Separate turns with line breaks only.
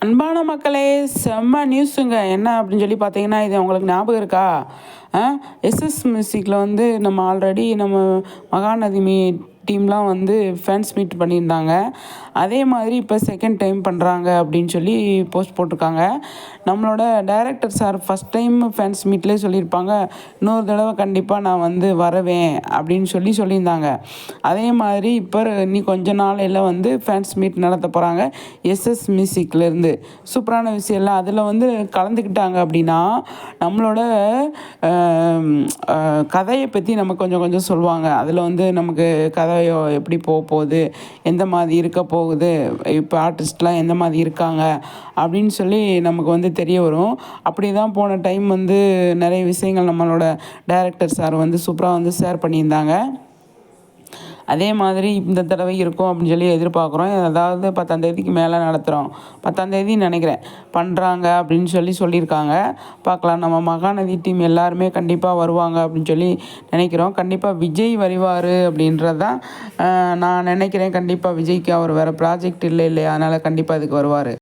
அன்பான மக்களே, செம்ம நியூஸுங்க. என்ன அப்படின்னு சொல்லி பார்த்தீங்கன்னா, இது உங்களுக்கு ஞாபகம் இருக்கா? எஸ்எஸ் மியூசிக்கில் வந்து நம்ம ஆல்ரெடி மகாநதி டீம்லாம் வந்து ஃபேன்ஸ் மீட் பண்ணியிருந்தாங்க. அதே மாதிரி இப்போ செகண்ட் டைம் பண்ணுறாங்க அப்படின்னு சொல்லி போஸ்ட் போட்டிருக்காங்க. நம்மளோட director sir first time fans மீட்லேயே சொல்லியிருப்பாங்க, இன்னொரு தடவை கண்டிப்பாக நான் வந்து வருவேன் அப்படின்னு சொல்லியிருந்தாங்க. அதே மாதிரி இப்போ இன்னி கொஞ்ச நாளையில் வந்து ஃபேன்ஸ் மீட் நடத்த போகிறாங்க எஸ்எஸ் மியூசிக்லேருந்து. சூப்பரான விஷயம் எல்லாம் அதில் வந்து கலந்துக்கிட்டாங்க அப்படின்னா நம்மளோட கதையை பற்றி நம்ம கொஞ்சம் கொஞ்சம் சொல்லுவாங்க. அதில் வந்து நமக்கு கதையோ எப்படி போகுது, எந்த மாதிரி இருக்க போகுது, இப்போ ஆர்டிஸ்ட்லாம் எந்த மாதிரி இருக்காங்க அப்படின்னு சொல்லி நமக்கு வந்து தெரிய வரும். அப்படி தான் போன டைம் வந்து நிறைய விஷயங்கள் நம்மளோட டைரக்டர் சார் வந்து சூப்பராக வந்து ஷேர் பண்ணியிருந்தாங்க. அதே மாதிரி இந்த தடவை இருக்கும் அப்படின்னு சொல்லி எதிர்பார்க்குறோம். அதாவது 10ஆம் தேதிக்கு மேலே நடத்துகிறோம். 10ஆம் தேதி நினைக்கிறேன் பண்ணுறாங்க அப்படின்னு சொல்லியிருக்காங்க. பார்க்கலாம். நம்ம மகாநதி டீம் எல்லாருமே கண்டிப்பாக வருவாங்க அப்படின்னு சொல்லி நினைக்கிறோம். கண்டிப்பாக விஜய் வருவார் அப்படின்றது தான் நான் நினைக்கிறேன். கண்டிப்பாக விஜய்க்கு அவர் வேறு ப்ராஜெக்ட் இல்லையா, அதனால் கண்டிப்பாக இதுக்கு வருவார்.